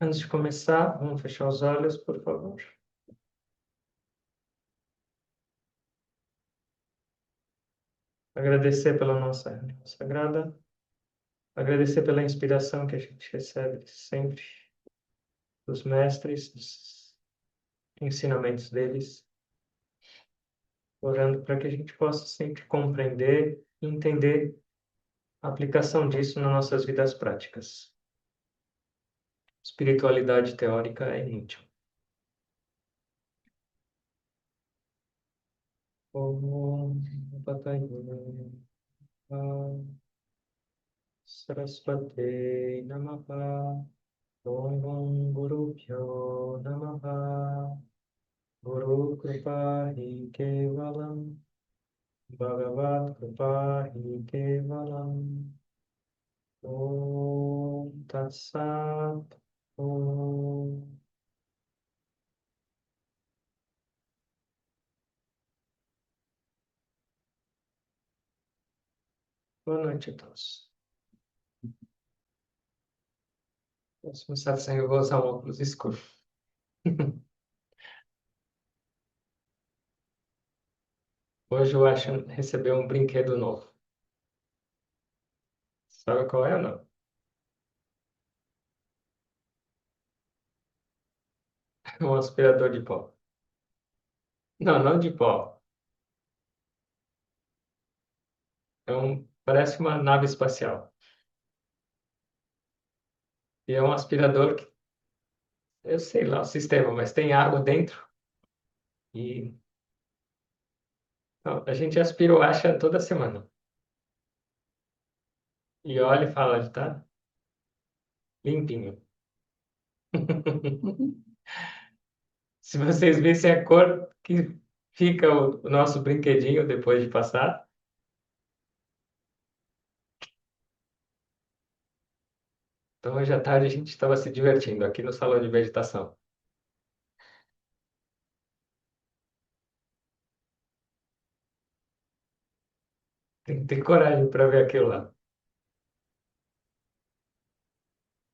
Antes de começar, vamos fechar os olhos, por favor. Agradecer pela nossa reunião sagrada. Agradecer pela inspiração que a gente recebe sempre dos mestres, dos ensinamentos deles. Orando para que a gente possa sempre compreender e entender a aplicação disso nas nossas vidas práticas. Espiritualidade teórica é inútil. Om Patai Saraswate Namaha. Om Gurubhyo Namaha. Guru Kripa Hi Kevalam. Bhagavad Kripa Hi Kevalam. Om Tat Sat. Om. Boa noite a todos. Próximo satsang eu vou usar um óculos escuro. Hoje eu acho que recebeu um brinquedo novo. Sabe qual é ou não? Um aspirador de pó. Não, não de pó. Parece uma nave espacial. E é um aspirador que, eu sei lá o sistema, mas tem água dentro. E não, a gente aspira o acha toda semana. E olha e fala, ele tá limpinho. Se vocês vissem a cor que fica o nosso brinquedinho depois de passar. Então, hoje à tarde a gente estava se divertindo aqui no salão de meditação. Tem que ter coragem para ver aquilo lá.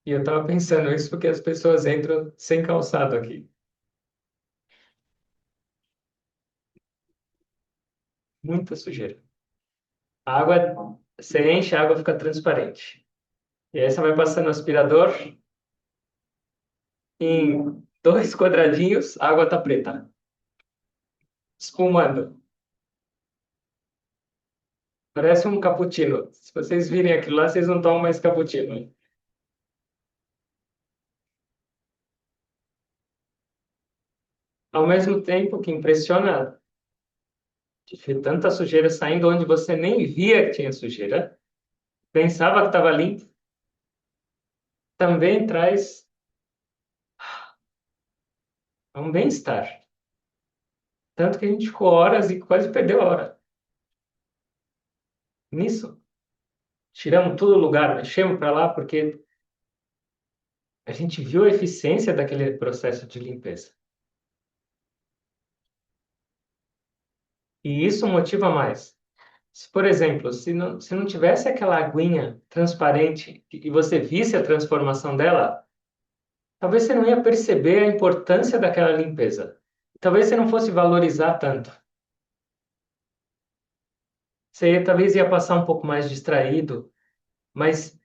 E eu estava pensando isso porque as pessoas entram sem calçado aqui. Muita sujeira. A água, você enche, a água fica transparente. E aí você vai passando o aspirador, em 2 quadradinhos, a água tá preta, espumando. Parece um cappuccino. Se vocês virem aquilo lá, vocês não tomam mais cappuccino. Ao mesmo tempo que impressiona de ver tanta sujeira saindo onde você nem via que tinha sujeira, pensava que estava limpo, também traz um bem-estar. Tanto que a gente ficou horas e quase perdeu a hora. Nisso, tiramos todo lugar, mexemos para lá, porque a gente viu a eficiência daquele processo de limpeza. E isso motiva mais. Se, por exemplo, se não tivesse aquela aguinha transparente e você visse a transformação dela, talvez você não ia perceber a importância daquela limpeza. Talvez você não fosse valorizar tanto. Talvez ia passar um pouco mais distraído, mas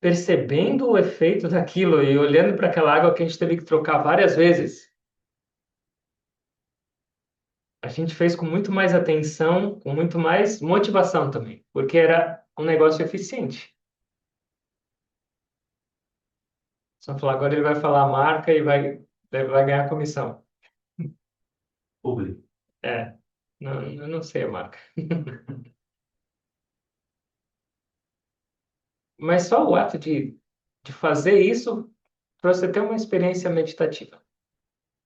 percebendo o efeito daquilo e olhando para aquela água que a gente teve que trocar várias vezes, a gente fez com muito mais atenção, com muito mais motivação também, porque era um negócio eficiente. Só falar, agora ele vai falar a marca e vai ganhar comissão. Publi. É, não, eu não sei a marca. Mas só o ato de fazer isso para você ter uma experiência meditativa.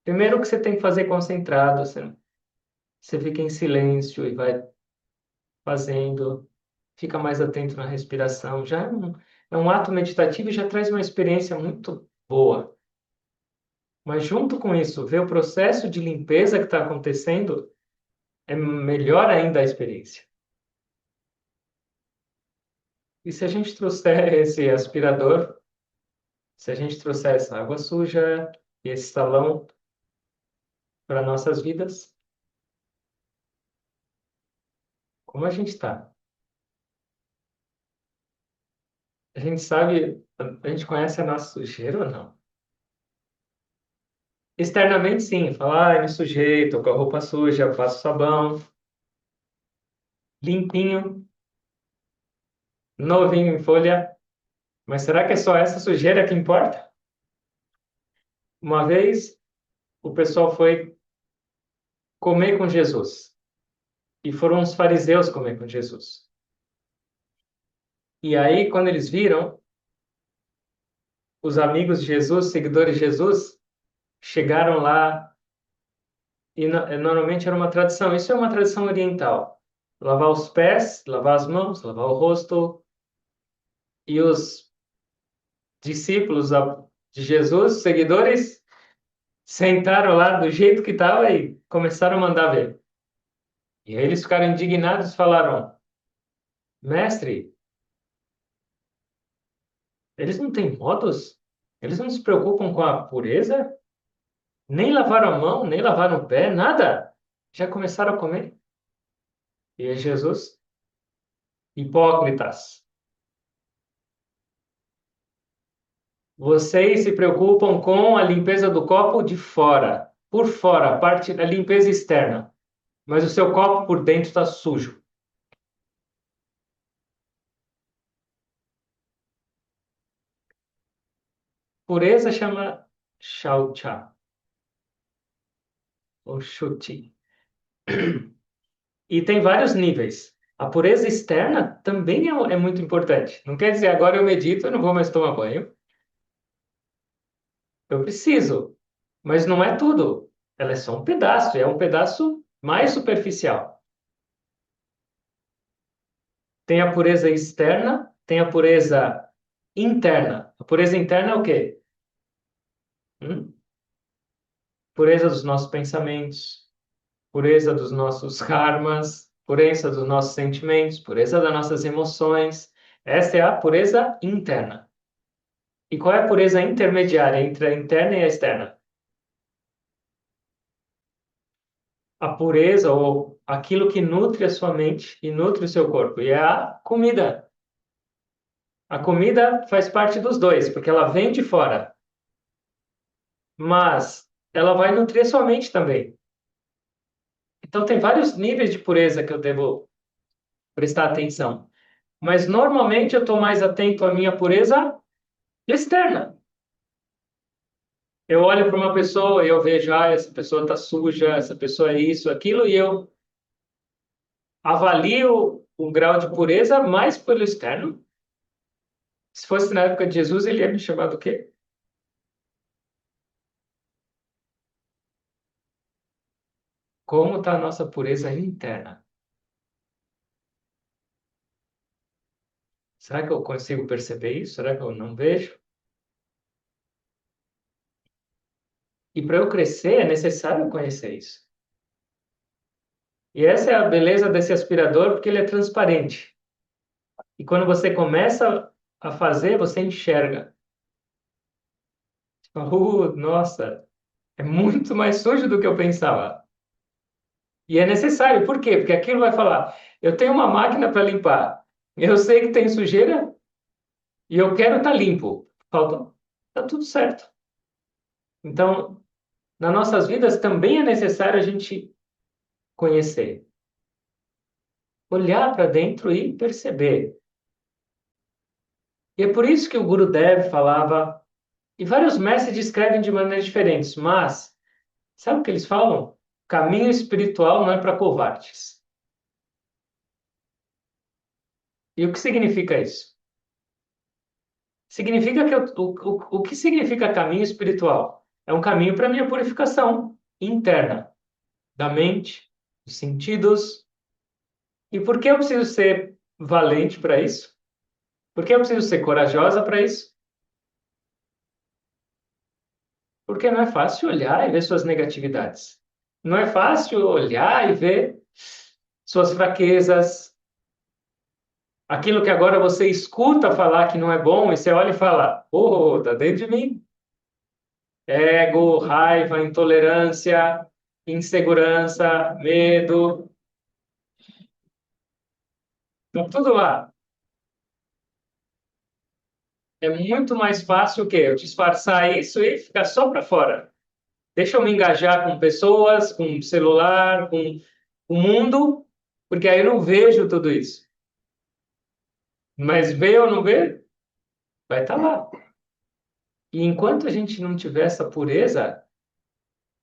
Primeiro que você tem que fazer concentrado, você fica em silêncio e vai fazendo, fica mais atento na respiração. Já é um ato meditativo e já traz uma experiência muito boa. Mas junto com isso, ver o processo de limpeza que está acontecendo é melhor ainda a experiência. E se a gente trouxer esse aspirador, Se a gente trouxer essa água suja e esse salão para nossas vidas, como a gente está? A gente sabe, a gente conhece a nossa sujeira ou não? Externamente, sim. Falar, me sujei, tô com a roupa suja, passo sabão, limpinho, novinho em folha. Mas será que é só essa sujeira que importa? Uma vez, o pessoal foi comer com Jesus. E foram os fariseus comer com Jesus. E aí, quando eles viram, os amigos de Jesus, seguidores de Jesus, chegaram lá e normalmente era uma tradição. Isso é uma tradição oriental. Lavar os pés, lavar as mãos, lavar o rosto. E os discípulos de Jesus, seguidores, sentaram lá do jeito que estava e começaram a mandar ver. E aí eles ficaram indignados e falaram: Mestre, eles não têm modos? Eles não se preocupam com a pureza? Nem lavaram a mão, nem lavaram o pé, nada. Já começaram a comer. E aí Jesus, hipócritas, vocês se preocupam com a limpeza do copo de fora, por fora, a parte da limpeza externa, mas o seu copo por dentro está sujo. Pureza chama Shaucha, ou Shuti. E tem vários níveis. A pureza externa também é muito importante. Não quer dizer agora eu medito, eu não vou mais tomar banho. Eu preciso, mas não é tudo. Ela é só um pedaço, é um pedaço mais superficial. Tem a pureza externa, tem a pureza interna. A pureza interna é o quê? Hum? Pureza dos nossos pensamentos, pureza dos nossos karmas, pureza dos nossos sentimentos, pureza das nossas emoções. Essa é a pureza interna. E qual é a pureza intermediária entre a interna e a externa? A pureza ou aquilo que nutre a sua mente e nutre o seu corpo. E é a comida. A comida faz parte dos dois, porque ela vem de fora, mas ela vai nutrir a sua mente também. Então, tem vários níveis de pureza que eu devo prestar atenção. Mas normalmente eu estou mais atento à minha pureza externa. Eu olho para uma pessoa e eu vejo, essa pessoa está suja, essa pessoa é isso, aquilo, e eu avalio o grau de pureza mais pelo externo. Se fosse na época de Jesus, ele ia me chamar do quê? Como está a nossa pureza interna? Será que eu consigo perceber isso? Será que eu não vejo? E para eu crescer, é necessário conhecer isso. E essa é a beleza desse aspirador, porque ele é transparente. E quando você começa a fazer, você enxerga. Nossa, é muito mais sujo do que eu pensava. E é necessário, por quê? Porque aquilo vai falar: eu tenho uma máquina para limpar, eu sei que tem sujeira e eu quero estar limpo. Falta, tá tudo certo. Então, nas nossas vidas também é necessário a gente conhecer, olhar para dentro e perceber. E é por isso que o Guru Dev falava, e vários mestres descrevem de maneiras diferentes, mas sabe o que eles falam? Caminho espiritual não é para covardes. E o que significa isso? Significa que o que significa caminho espiritual? É um caminho para a minha purificação interna, da mente, dos sentidos. E por que eu preciso ser valente para isso? Por que eu preciso ser corajosa para isso? Porque não é fácil olhar e ver suas negatividades. Não é fácil olhar e ver suas fraquezas, Aquilo que agora você escuta falar que não é bom, e você olha e fala, oh, tá dentro de mim. Ego, raiva, intolerância, insegurança, medo, tá tudo lá. É muito mais fácil o quê? Eu disfarçar isso e ficar só para fora. Deixa eu me engajar com pessoas, com celular, com o mundo, porque aí eu não vejo tudo isso. Mas vê ou não vê, vai estar lá. E enquanto a gente não tiver essa pureza,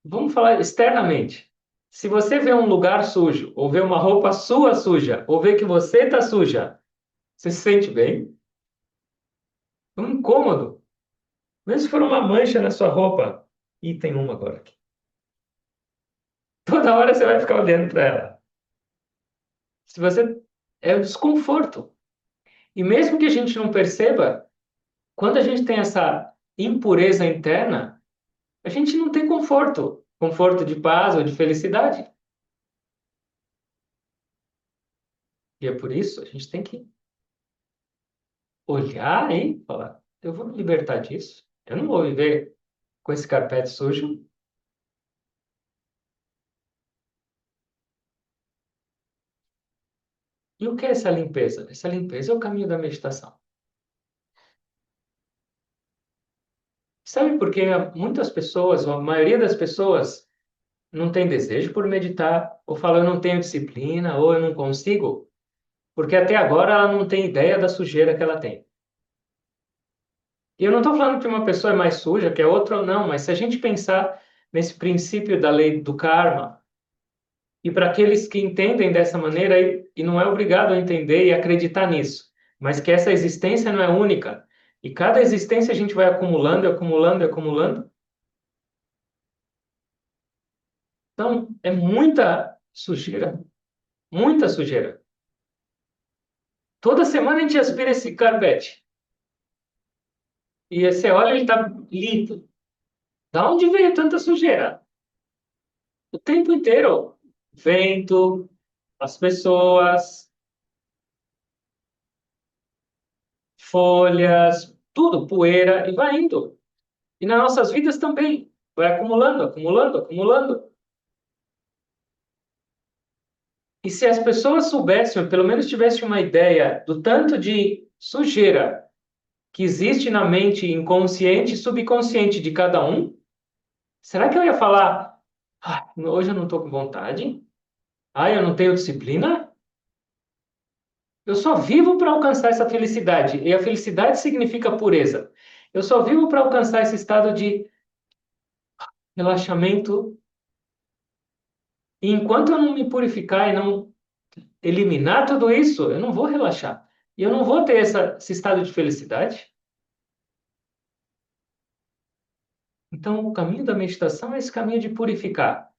vamos falar externamente. Se você vê um lugar sujo, ou vê uma roupa sua suja, ou vê que você está suja, você se sente bem? É um incômodo. Mesmo se for uma mancha na sua roupa. E tem uma agora aqui. Toda hora você vai ficar olhando para ela. Se você é o desconforto. E mesmo que a gente não perceba, quando a gente tem essa impureza interna, a gente não tem conforto, conforto de paz ou de felicidade. E é por isso a gente tem que olhar e falar: eu vou me libertar disso. Eu não vou viver com esse carpete sujo. E o que é essa limpeza? Essa limpeza é o caminho da meditação. Sabe por que muitas pessoas, ou a maioria das pessoas, não tem desejo por meditar, ou fala eu não tenho disciplina, ou eu não consigo? Porque até agora ela não tem ideia da sujeira que ela tem. E eu não estou falando que uma pessoa é mais suja que a outra ou não, mas se a gente pensar nesse princípio da lei do karma, e para aqueles que entendem dessa maneira, e não é obrigado a entender e acreditar nisso, mas que essa existência não é única, e cada existência a gente vai acumulando, acumulando, acumulando. Então, é muita sujeira, muita sujeira. Toda semana a gente aspira esse carpete. E você olha, ele está limpo. Da onde veio tanta sujeira? O tempo inteiro. Vento, as pessoas, folhas, tudo, poeira, e vai indo. E nas nossas vidas também. Vai acumulando, acumulando, acumulando. E se as pessoas soubessem, ou pelo menos tivessem uma ideia do tanto de sujeira que existe na mente inconsciente e subconsciente de cada um, será que eu ia falar, ah, hoje eu não estou com vontade? Ah, eu não tenho disciplina? Eu só vivo para alcançar essa felicidade. E a felicidade significa pureza. Eu só vivo para alcançar esse estado de relaxamento. E enquanto eu não me purificar e não eliminar tudo isso, eu não vou relaxar. E eu não vou ter esse estado de felicidade. Então, o caminho da meditação é esse caminho de purificar.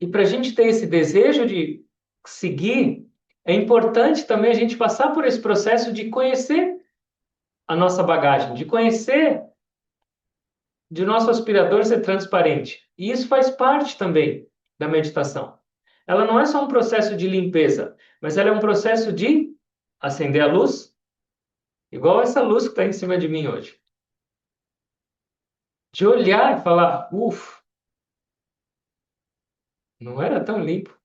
E para a gente ter esse desejo de seguir, é importante também a gente passar por esse processo de conhecer a nossa bagagem, de conhecer de nosso aspirador ser transparente. E isso faz parte também da meditação. Ela não é só um processo de limpeza, mas ela é um processo de acender a luz, igual essa luz que está em cima de mim hoje. De olhar e falar, uff, não era tão limpo.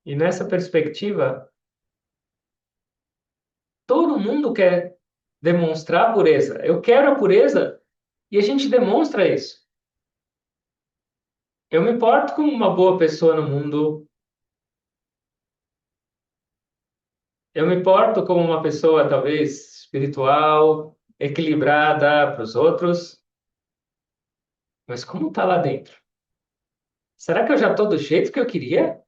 E nessa perspectiva, todo mundo quer demonstrar a pureza. Eu quero a pureza e a gente demonstra isso. Eu me porto como uma boa pessoa no mundo. Eu me porto como uma pessoa talvez espiritual, equilibrada para os outros. Mas como está lá dentro? Será que eu já estou do jeito que eu queria?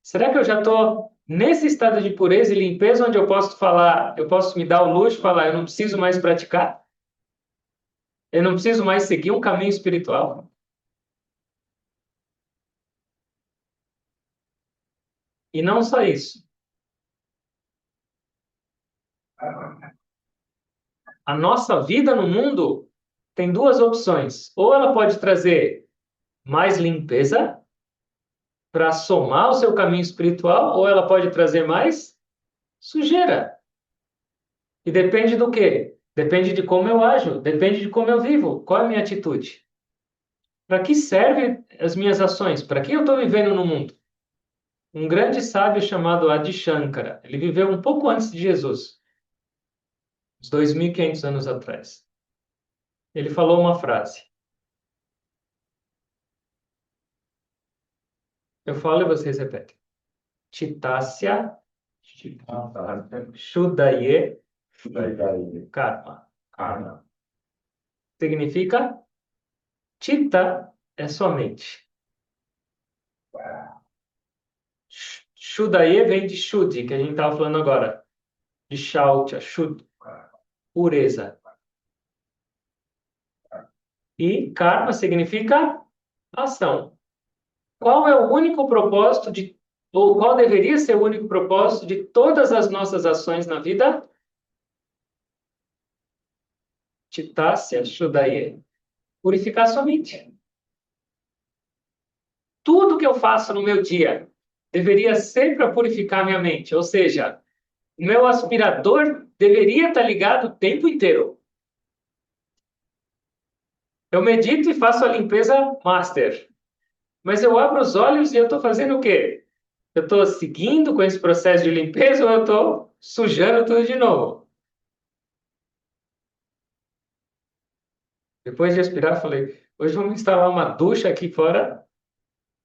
Será que eu já estou nesse estado de pureza e limpeza onde eu posso falar, eu posso me dar o luxo de falar, eu não preciso mais praticar? Eu não preciso mais seguir um caminho espiritual? E não só isso. A nossa vida no mundo tem duas opções. Ou ela pode trazer mais limpeza para somar ao seu caminho espiritual, ou ela pode trazer mais sujeira. E depende do quê? Depende de como eu ajo, depende de como eu vivo. Qual é a minha atitude? Para que servem as minhas ações? Para que eu estou vivendo no mundo? Um grande sábio chamado Adi Shankara, ele viveu um pouco antes de Jesus, uns 2.500 anos atrás. Ele falou uma frase. Eu falo e vocês repetem. Chitasya Shuddhaye Karma. Karma. Significa Chitta é somente. Shuddhaye vem de Shuddhi, que a gente estava falando agora. De Shaucha, Shuddha, pureza. E karma significa ação. Qual é o único propósito ou qual deveria ser o único propósito de todas as nossas ações na vida? Chitasya Shuddhaye. Purificar sua mente. Tudo que eu faço no meu dia deveria ser para purificar minha mente. Ou seja, o meu aspirador deveria estar ligado o tempo inteiro. Eu medito e faço a limpeza master. Mas eu abro os olhos e eu estou fazendo o quê? Eu estou seguindo com esse processo de limpeza ou eu estou sujando tudo de novo? Depois de aspirar, eu falei, hoje vamos instalar uma ducha aqui fora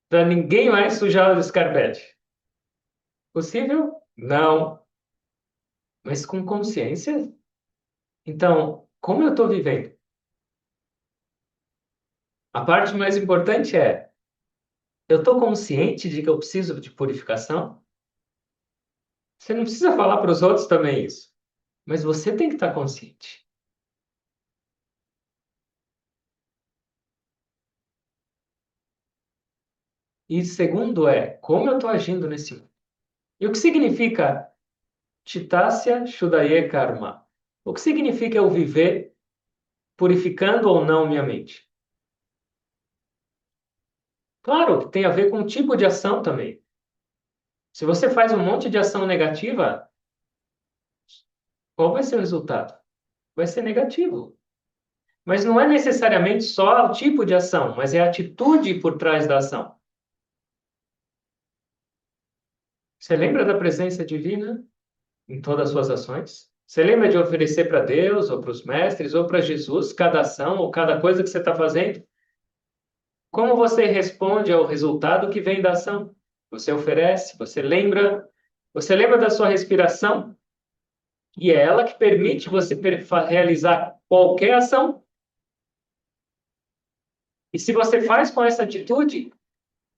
para ninguém mais sujar o descarbete. Possível? Não. Mas com consciência? Então, como eu estou vivendo? A parte mais importante é, eu estou consciente de que eu preciso de purificação? Você não precisa falar para os outros também isso, mas você tem que estar consciente. E segundo é, como eu estou agindo nesse mundo? E o que significa Chitasya Shuddhaye Karma? O que significa eu viver purificando ou não minha mente? Claro que tem a ver com o tipo de ação também. Se você faz um monte de ação negativa, qual vai ser o resultado? Vai ser negativo. Mas não é necessariamente só o tipo de ação, mas é a atitude por trás da ação. Você lembra da presença divina em todas as suas ações? Você lembra de oferecer para Deus, ou para os mestres, ou para Jesus, cada ação ou cada coisa que você está fazendo? Como você responde ao resultado que vem da ação? Você oferece, você lembra da sua respiração? E é ela que permite você realizar qualquer ação. E se você faz com essa atitude,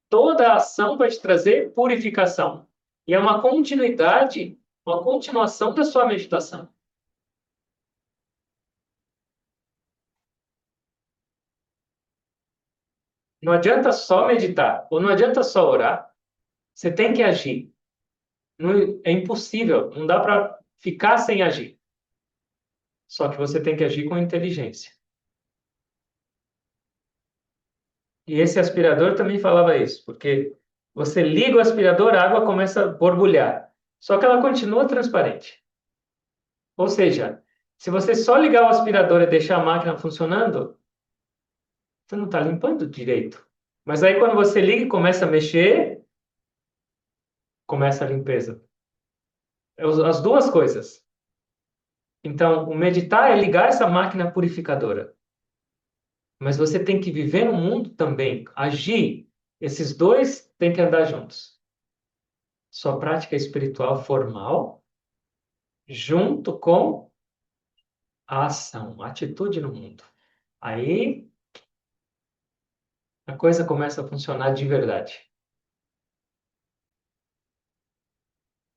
toda a ação vai te trazer purificação. E é uma continuidade, uma continuação da sua meditação. Não adianta só meditar, ou não adianta só orar. Você tem que agir. É impossível, não dá para ficar sem agir. Só que você tem que agir com inteligência. E esse aspirador também falava isso, porque você liga o aspirador, a água começa a borbulhar. Só que ela continua transparente. Ou seja, se você só ligar o aspirador e deixar a máquina funcionando, você não está limpando direito. Mas aí quando você liga e começa a mexer, começa a limpeza. As duas coisas. Então, o meditar é ligar essa máquina purificadora. Mas você tem que viver no mundo também, agir. Esses dois têm que andar juntos. Sua prática espiritual formal, junto com a ação, a atitude no mundo. Aí a coisa começa a funcionar de verdade.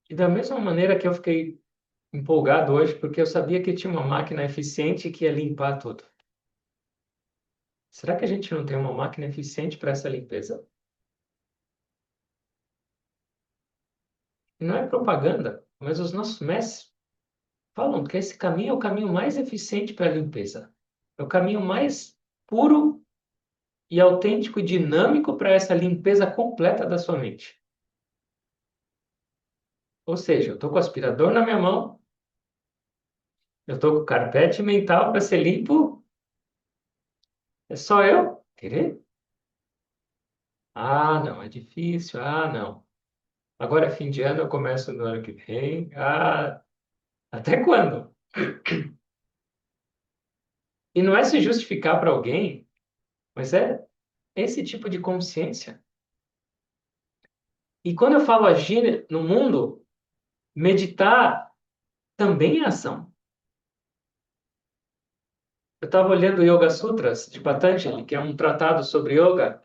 E da mesma maneira que eu fiquei empolgado hoje, porque eu sabia que tinha uma máquina eficiente que ia limpar tudo. Será que a gente não tem uma máquina eficiente para essa limpeza? E não é propaganda, mas os nossos mestres falam que esse caminho é o caminho mais eficiente para a limpeza. É o caminho mais puro e autêntico e dinâmico para essa limpeza completa da sua mente. Ou seja, eu estou com o aspirador na minha mão, eu estou com o carpete mental para ser limpo, é só eu querer? Ah, não, é difícil. Ah, não. Agora é fim de ano, eu começo no ano que vem. Ah, até quando? E não é se justificar para alguém, mas é esse tipo de consciência. E quando eu falo agir no mundo, meditar também é ação. Eu estava olhando o Yoga Sutras de Patanjali, que é um tratado sobre yoga,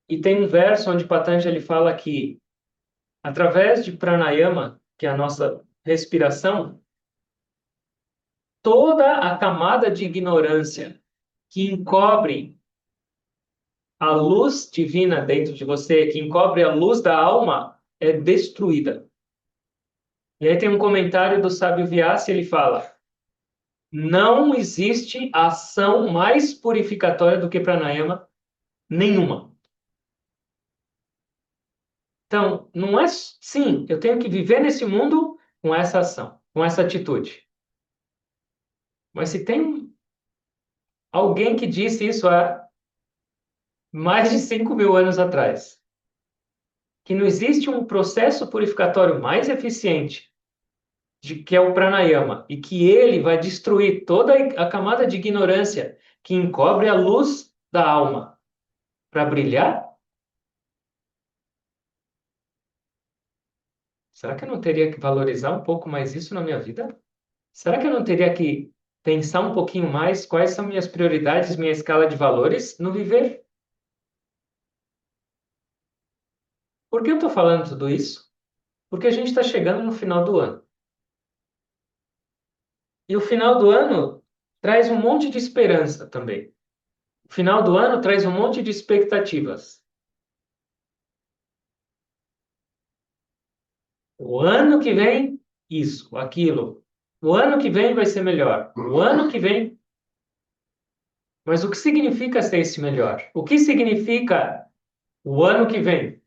e tem um verso onde Patanjali fala que, através de pranayama, que é a nossa respiração, toda a camada de ignorância que encobre a luz divina dentro de você, que encobre a luz da alma, é destruída. E aí tem um comentário do sábio Vyasa, ele fala: não existe ação mais purificatória do que pranayama nenhuma. Então, não é sim, eu tenho que viver nesse mundo com essa ação, com essa atitude. Mas se tem alguém que disse isso há mais de 5.000 anos atrás, que não existe um processo purificatório mais eficiente de que é o pranayama e que ele vai destruir toda a camada de ignorância que encobre a luz da alma para brilhar, será que eu não teria que valorizar um pouco mais isso na minha vida? Será que eu não teria que pensar um pouquinho mais quais são minhas prioridades, minha escala de valores no viver? Por que eu estou falando tudo isso? Porque a gente está chegando no final do ano. E o final do ano traz um monte de esperança também. O final do ano traz um monte de expectativas. O ano que vem, isso, aquilo. O ano que vem vai ser melhor. O ano que vem. Mas o que significa ser esse melhor? O que significa o ano que vem?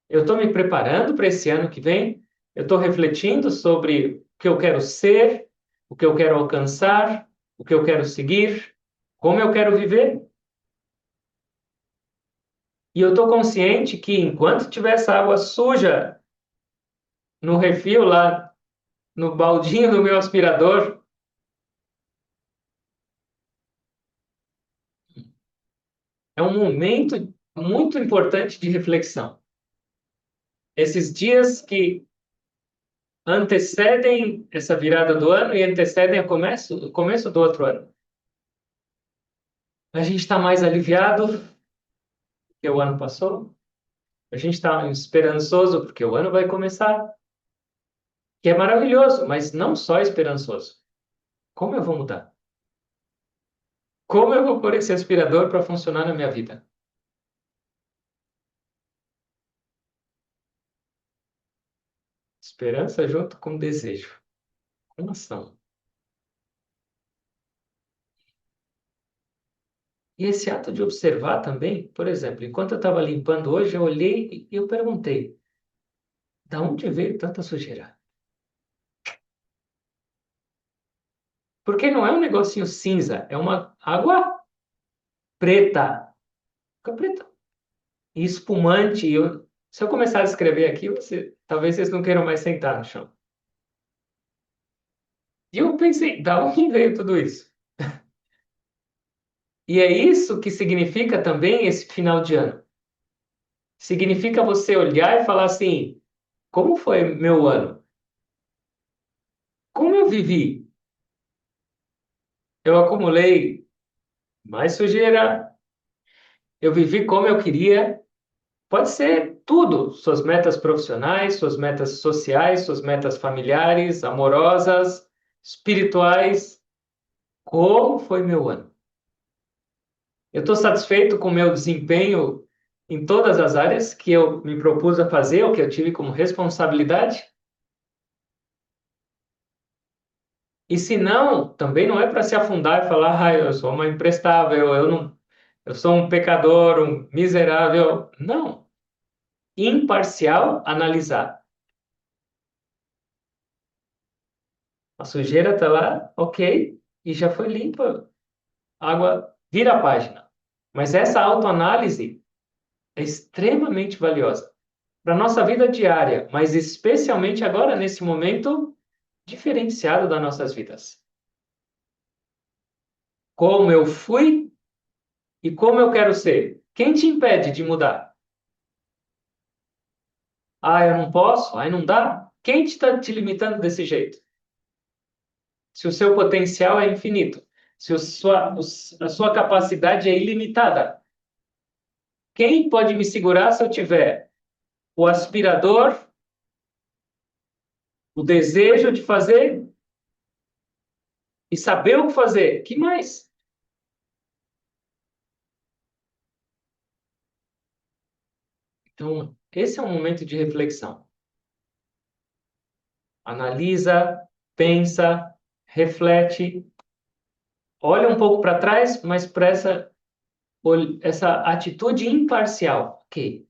Eu estou me preparando para esse ano que vem? Eu estou refletindo sobre o que eu quero ser, o que eu quero alcançar, o que eu quero seguir, como eu quero viver? E eu estou consciente que enquanto tiver essa água suja no refil lá, no baldinho do meu aspirador, é um momento muito importante de reflexão. Esses dias que antecedem essa virada do ano e antecedem o começo do outro ano. A gente está mais aliviado que o ano passou. A gente está esperançoso porque o ano vai começar, que é maravilhoso, mas não só esperançoso. Como eu vou mudar? Como eu vou pôr esse aspirador para funcionar na minha vida? Esperança junto com desejo, com ação. E esse ato de observar também, por exemplo, enquanto eu estava limpando hoje, eu olhei e eu perguntei: da onde veio tanta sujeira? Porque não é um negocinho cinza, é uma água preta. Fica preta. E espumante. Se eu começar a escrever aqui, talvez vocês não queiram mais sentar no chão. E eu pensei, da onde veio tudo isso? E é isso que significa também esse final de ano. Significa você olhar e falar assim: como foi meu ano? Como eu vivi? Eu acumulei mais sujeira, eu vivi como eu queria. Pode ser tudo, suas metas profissionais, suas metas sociais, suas metas familiares, amorosas, espirituais. Como foi meu ano? Eu estou satisfeito com o meu desempenho em todas as áreas que eu me propus a fazer, ou que eu tive como responsabilidade? E se não, também não é para se afundar e falar, ah, eu sou uma imprestável, eu não, eu sou um pecador, um miserável. Não. Imparcial, analisar. A sujeira está lá, ok, e já foi limpa. Água, vira a página. Mas essa autoanálise é extremamente valiosa para a nossa vida diária, mas especialmente agora, nesse momento diferenciado das nossas vidas. Como eu fui e como eu quero ser. Quem te impede de mudar? Ah, eu não posso? Aí não dá? Quem está te limitando desse jeito? Se o seu potencial é infinito, se a sua capacidade é ilimitada, quem pode me segurar se eu tiver o aspirador, o desejo de fazer e saber o que fazer? Que mais? Então, esse é um momento de reflexão. Analisa, pensa, reflete, olha um pouco para trás, mas para essa atitude imparcial. Ok,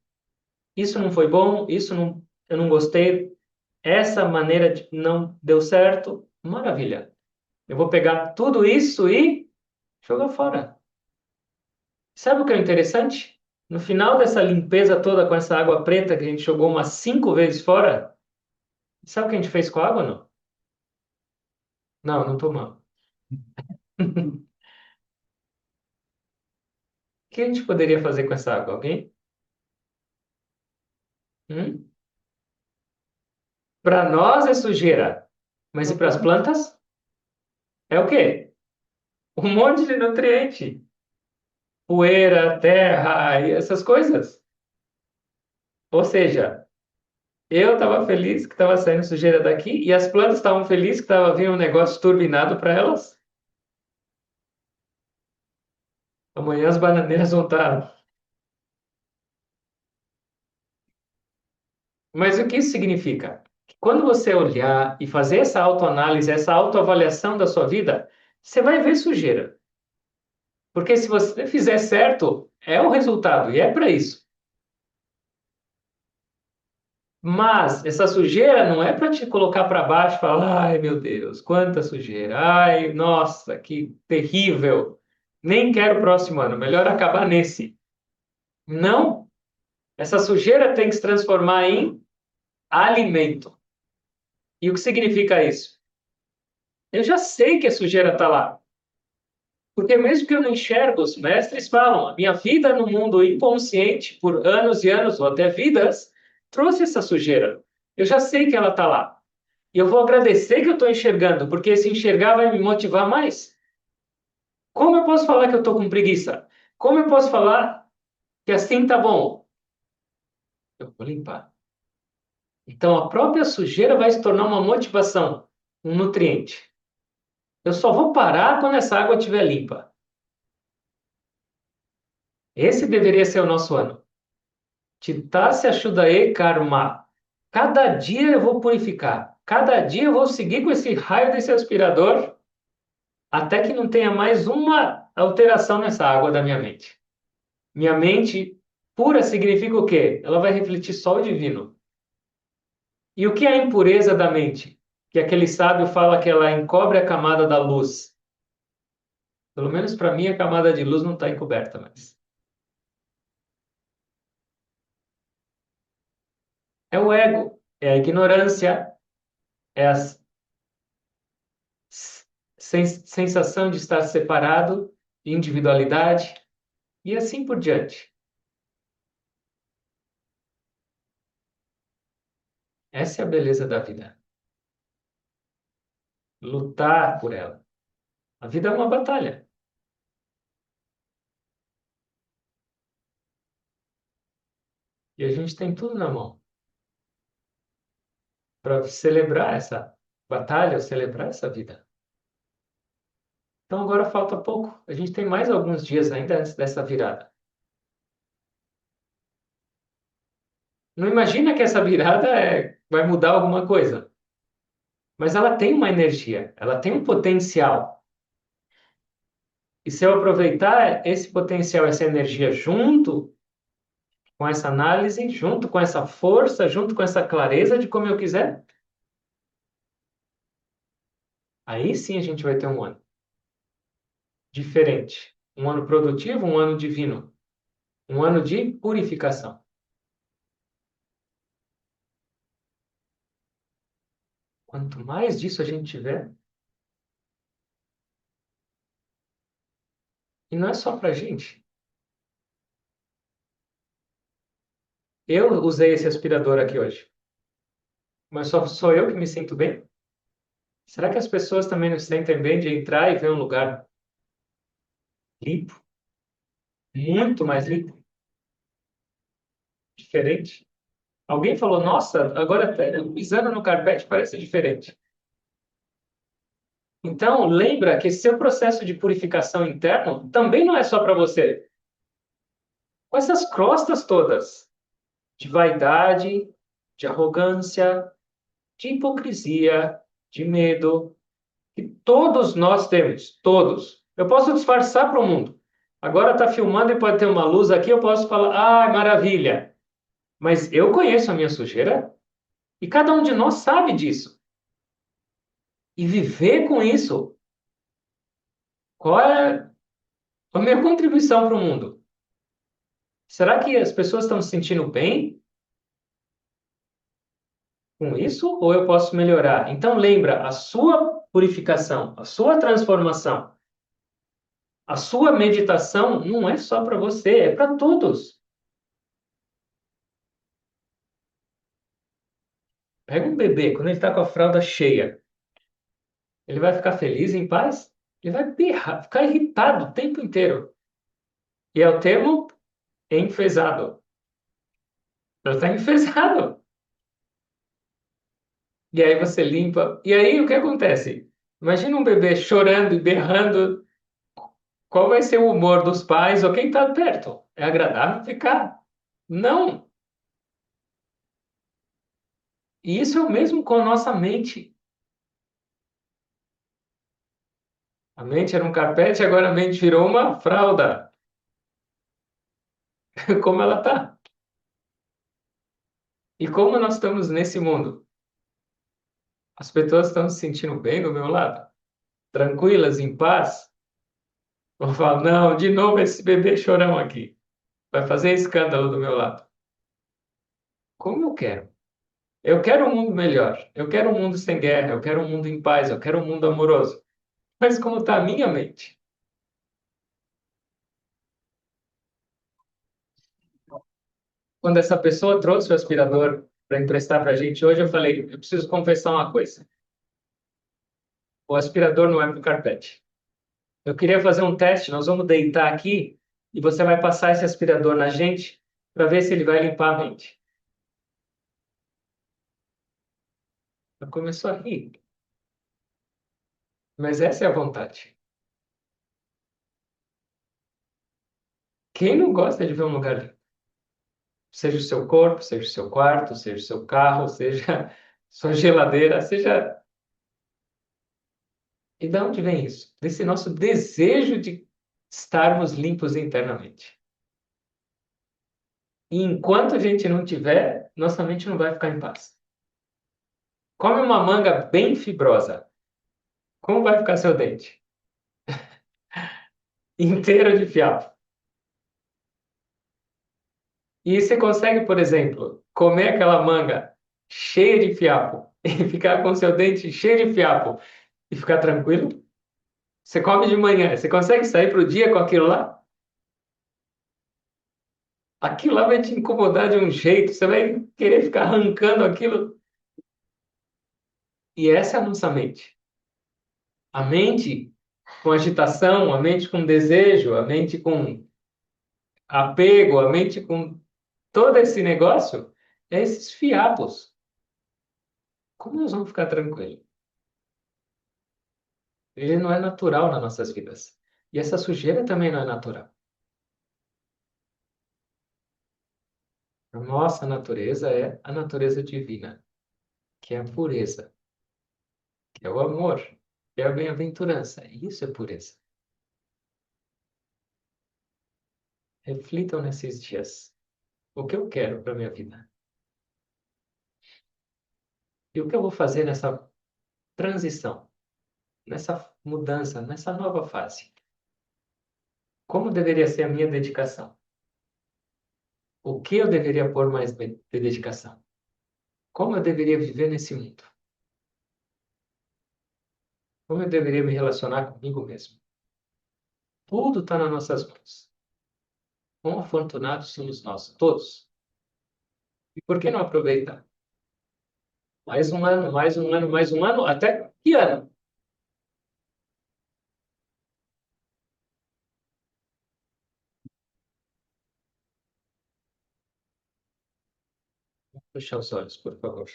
isso não foi bom, isso não, eu não gostei, essa maneira não deu certo. Maravilha. Eu vou pegar tudo isso e jogar fora. Sabe o que é interessante? No final dessa limpeza toda com essa água preta que a gente jogou umas 5 vezes fora, sabe o que a gente fez com a água, não? Não, não tomamos. O que a gente poderia fazer com essa água? Alguém? Para nós é sujeira, mas e para as plantas? É o quê? Um monte de nutriente. Poeira, terra e essas coisas. Ou seja, eu estava feliz que estava saindo sujeira daqui e as plantas estavam felizes que estava vindo um negócio turbinado para elas. Amanhã as bananeiras vão estar. Mas o que isso significa? Que quando você olhar e fazer essa autoanálise, essa autoavaliação da sua vida, você vai ver sujeira. Porque se você fizer certo, é o resultado e é para isso. Mas essa sujeira não é para te colocar para baixo e falar, ai meu Deus, quanta sujeira, ai, nossa, que terrível. Nem quero o próximo ano, melhor acabar nesse. Não, essa sujeira tem que se transformar em alimento. E o que significa isso? Eu já sei que a sujeira está lá. Porque mesmo que eu não enxergue, os mestres falam, a minha vida no mundo inconsciente, por anos e anos, ou até vidas, trouxe essa sujeira. Eu já sei que ela está lá. E eu vou agradecer que eu estou enxergando, porque esse enxergar vai me motivar mais. Como eu posso falar que eu estou com preguiça? Como eu posso falar que assim tá bom? Eu vou limpar. Então a própria sujeira vai se tornar uma motivação, um nutriente. Eu só vou parar quando essa água estiver limpa. Esse deveria ser o nosso ano. Chitta Ashudae Karma. Cada dia eu vou purificar. Cada dia eu vou seguir com esse raio desse aspirador até que não tenha mais uma alteração nessa água da minha mente. Minha mente pura significa o quê? Ela vai refletir só o divino. E o que é a impureza da mente? Que aquele sábio fala que ela encobre a camada da luz. Pelo menos para mim, a camada de luz não está encoberta mais. É o ego, é a ignorância, é a sensação de estar separado, individualidade e assim por diante. Essa é a beleza da vida. Lutar por ela. A vida é uma batalha. E a gente tem tudo na mão para celebrar essa batalha, celebrar essa vida. Então agora falta pouco. A gente tem mais alguns dias ainda antes dessa virada. Não imagina que essa virada vai mudar alguma coisa. mas ela tem uma energia, ela tem um potencial. E se eu aproveitar esse potencial, essa energia junto com essa análise, junto com essa força, junto com essa clareza de como eu quiser, aí sim a gente vai ter um ano diferente, um ano produtivo, um ano divino, um ano de purificação. Quanto mais disso a gente tiver, e não é só para gente. Eu usei esse aspirador aqui hoje, mas só sou eu que me sinto bem? Será que as pessoas também não se sentem bem de entrar e ver um lugar limpo, muito mais limpo, diferente? Alguém falou, nossa, agora até pisando no carpete parece diferente. Então, lembra que esse seu processo de purificação interno também não é só para você. Com essas crostas todas de vaidade, de arrogância, de hipocrisia, de medo, que todos nós temos, todos. Eu posso disfarçar para o mundo. Agora está filmando e pode ter uma luz aqui, eu posso falar, ah, maravilha. Mas eu conheço a minha sujeira e cada um de nós sabe disso. E viver com isso, qual é a minha contribuição para o mundo? Será que as pessoas estão se sentindo bem com isso ou eu posso melhorar? Então lembra, a sua purificação, a sua transformação, a sua meditação não é só para você, é para todos. Pega um bebê, quando ele está com a fralda cheia, ele vai ficar feliz, em paz? Ele vai berrar, ficar irritado o tempo inteiro. E é o termo enfesado. Ele está enfesado. E aí você limpa. E aí o que acontece? Imagina um bebê chorando e berrando. Qual vai ser o humor dos pais ou quem está perto? É agradável ficar? Não. E isso é o mesmo com a nossa mente. A mente era um carpete, agora a mente virou uma fralda. Como ela está? E como nós estamos nesse mundo? As pessoas estão se sentindo bem do meu lado? Tranquilas, em paz? Ou falam, não, de novo esse bebê chorão aqui. Vai fazer escândalo do meu lado. Como eu quero? Eu quero um mundo melhor. Eu quero um mundo sem guerra. Eu quero um mundo em paz. Eu quero um mundo amoroso. Mas como está a minha mente? Quando essa pessoa trouxe o aspirador para emprestar para a gente hoje, eu falei, eu preciso confessar uma coisa. O aspirador não é para o carpete. Eu queria fazer um teste. Nós vamos deitar aqui e você vai passar esse aspirador na gente para ver se ele vai limpar a mente. Ela começou a rir. Mas essa é a vontade. Quem não gosta de ver um lugar limpo? Seja o seu corpo, seja o seu quarto, seja o seu carro, seja sua geladeira, seja. E de onde vem isso? Desse nosso desejo de estarmos limpos internamente. E enquanto a gente não tiver, nossa mente não vai ficar em paz. Come uma manga bem fibrosa. Como vai ficar seu dente? Inteiro de fiapo. E você consegue, por exemplo, comer aquela manga cheia de fiapo e ficar com seu dente cheio de fiapo e ficar tranquilo? Você come de manhã, você consegue sair para o dia com aquilo lá? Aquilo lá vai te incomodar de um jeito, você vai querer ficar arrancando aquilo. E essa é a nossa mente. A mente com agitação, a mente com desejo, a mente com apego, a mente com todo esse negócio, é esses fiapos. Como nós vamos ficar tranquilos? Ele não é natural nas nossas vidas. E essa sujeira também não é natural. A nossa natureza é a natureza divina, que é a pureza. que é o amor, que é a bem-aventurança. Isso é pureza. Reflitam nesses dias. O que eu quero para minha vida? E o que eu vou fazer nessa transição, nessa mudança, nessa nova fase? Como deveria ser a minha dedicação? O que eu deveria pôr mais de dedicação? Como eu deveria viver nesse mundo? Como eu deveria me relacionar comigo mesmo? Tudo está nas nossas mãos. Quão afortunados somos nós, todos. E por que não aproveitar? Mais um ano, mais um ano, mais um ano, até que ano? Fecha os olhos, por favor.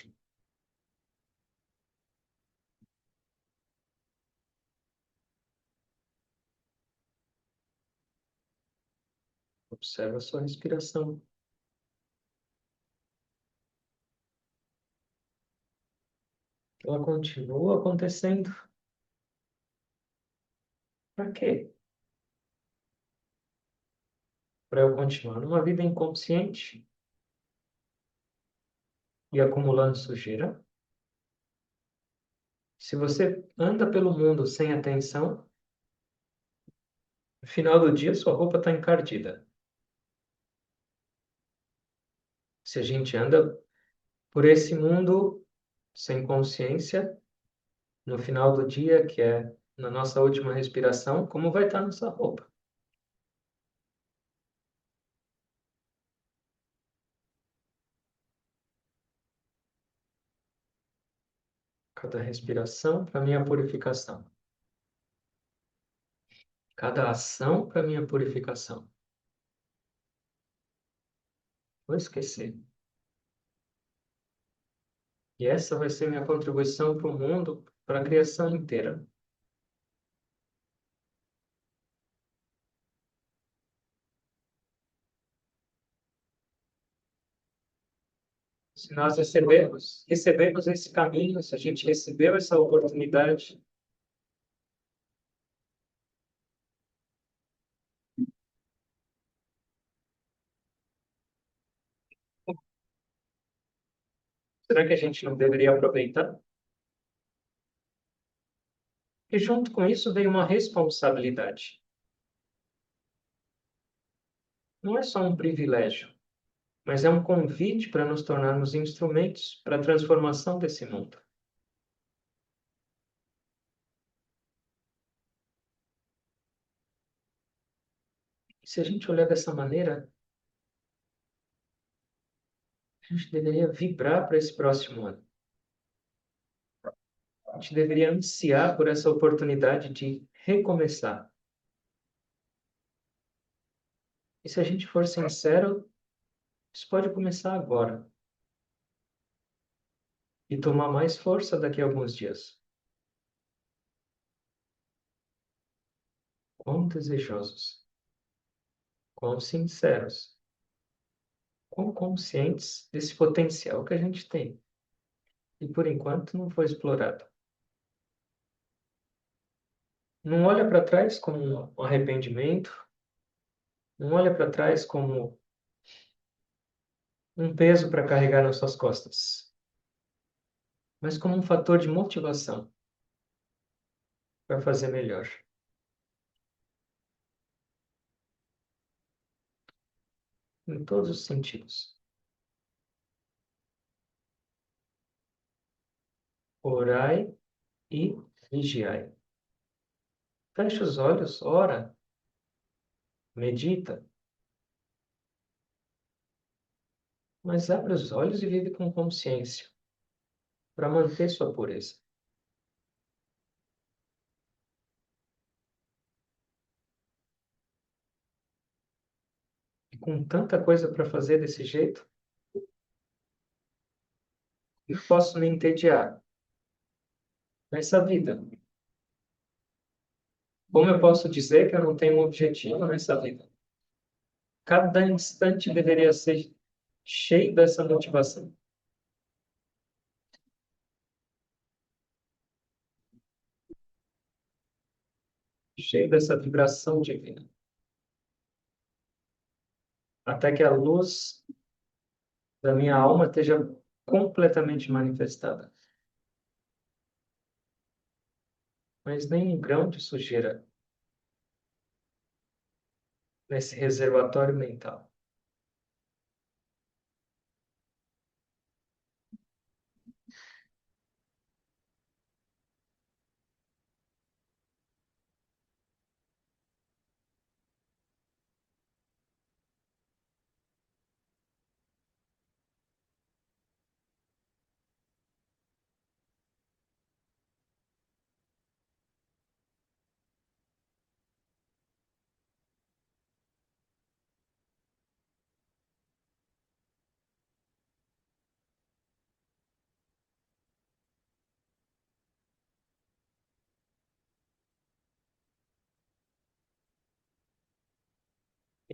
Observa a sua respiração. Ela continua acontecendo. Para quê? Para eu continuar numa vida inconsciente e acumulando sujeira? Se você anda pelo mundo sem atenção, no final do dia sua roupa está encardida. Se a gente anda por esse mundo sem consciência, no final do dia, que é na nossa última respiração, como vai estar nossa roupa? Cada respiração para minha purificação. Cada ação para minha purificação. Vou esquecer. E essa vai ser minha contribuição para o mundo, para a criação inteira. Se nós recebemos esse caminho, se a gente recebeu essa oportunidade, será que a gente não deveria aproveitar? E junto com isso vem uma responsabilidade. Não é só um privilégio, mas é um convite para nos tornarmos instrumentos para a transformação desse mundo. E se a gente olhar dessa maneira, a gente deveria vibrar para esse próximo ano. A gente deveria ansiar por essa oportunidade de recomeçar. E se a gente for sincero, isso pode começar agora e tomar mais força daqui a alguns dias. Quão desejosos, quão sinceros, quão conscientes desse potencial que a gente tem e por enquanto não foi explorado. Não olha para trás como um arrependimento, não olha para trás como um peso para carregar nas suas costas, mas como um fator de motivação para fazer melhor, em todos os sentidos. Orai e vigiai. Fecha os olhos, ora, medita, mas abre os olhos e vive com consciência para manter sua pureza. E com tanta coisa para fazer desse jeito, eu posso me entediar nessa vida. Como eu posso dizer que eu não tenho um objetivo nessa vida? Cada instante deveria ser cheio dessa motivação. cheio dessa vibração divina, até que a luz da minha alma esteja completamente manifestada. Mas nem um grão de sujeira nesse reservatório mental.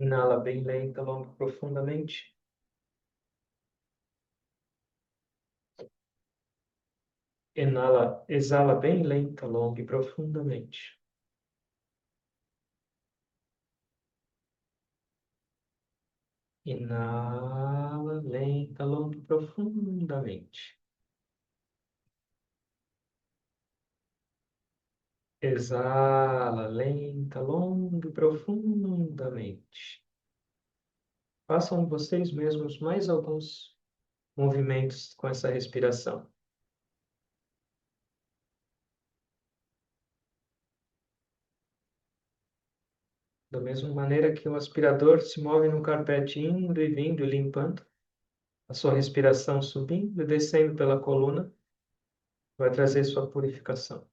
Inala bem lenta, longo, profundamente. Inala, exala bem lenta, longa e profundamente. Inala, lenta, longa e profundamente. Exala, lenta, longa e profundamente. Façam vocês mesmos mais alguns movimentos com essa respiração. Da mesma maneira que o aspirador se move no carpete indo e vindo e limpando, a sua respiração subindo e descendo pela coluna vai trazer sua purificação.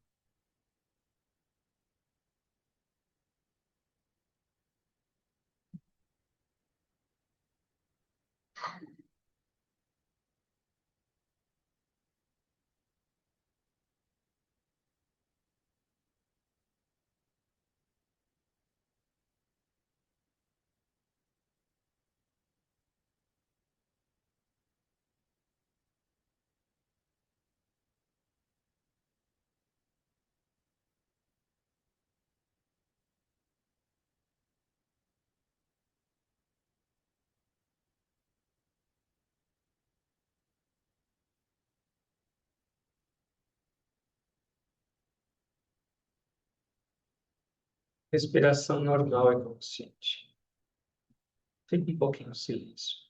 Respiração normal e consciente. Fique um pouquinho em silêncio.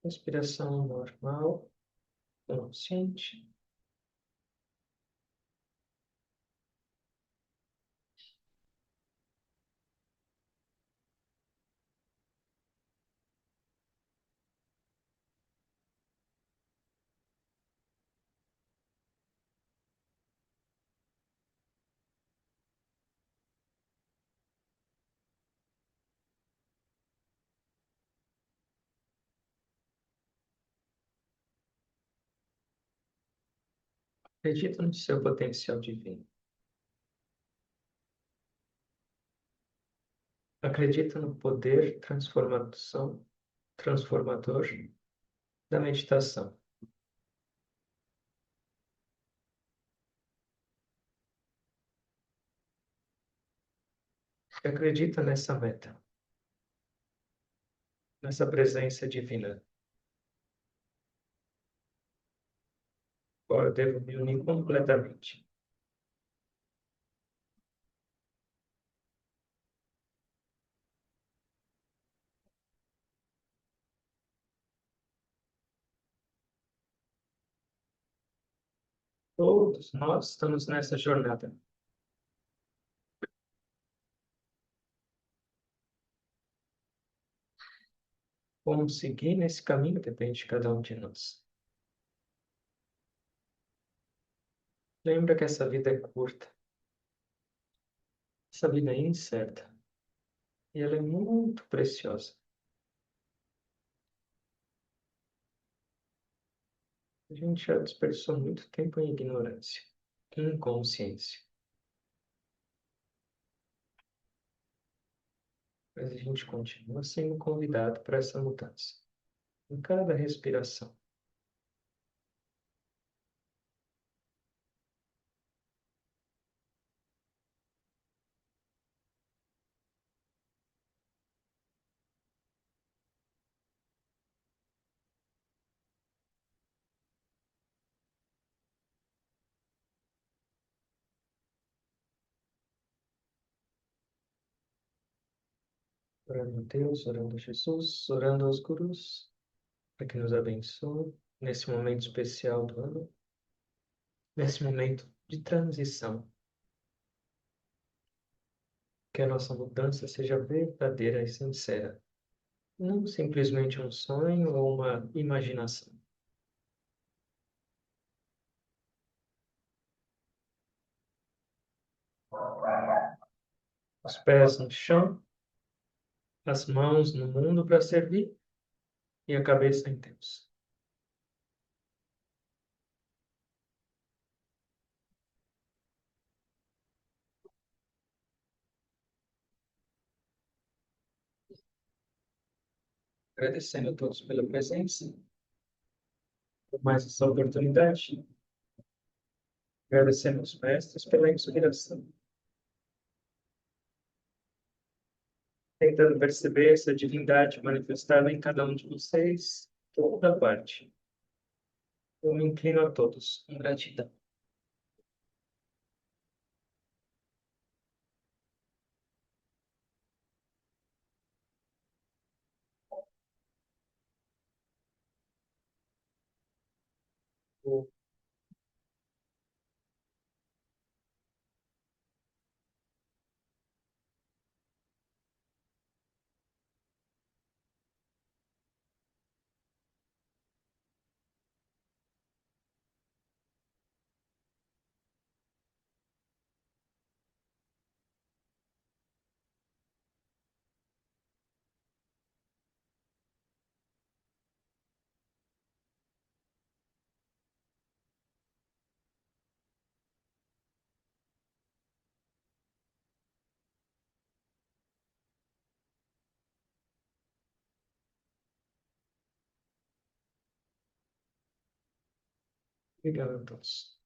Respiração normal, consciente. Acredita no seu potencial divino. Acredita no poder transformador da meditação. Acredita nessa meta, nessa presença divina. Agora eu devo me unir completamente. Todos nós estamos nessa jornada. Como seguir nesse caminho depende de cada um de nós. Lembra que essa vida é curta, essa vida é incerta e ela é muito preciosa. A gente já desperdiçou muito tempo em ignorância, em inconsciência. Mas a gente continua sendo convidado para essa mudança. Em cada respiração. Orando a Deus, orando a Jesus, orando aos gurus, para que nos abençoe nesse momento especial do ano, nesse momento de transição. Que a nossa mudança seja verdadeira e sincera, não simplesmente um sonho ou uma imaginação. Os pés no chão, as mãos no mundo para servir e a cabeça em Deus. Agradecendo a todos pela presença, por mais essa oportunidade. Agradecendo aos mestres pela inspiração. Tentando perceber essa divindade manifestada em cada um de vocês, toda parte. Eu me inclino a todos, em gratidão. Obrigado a todos.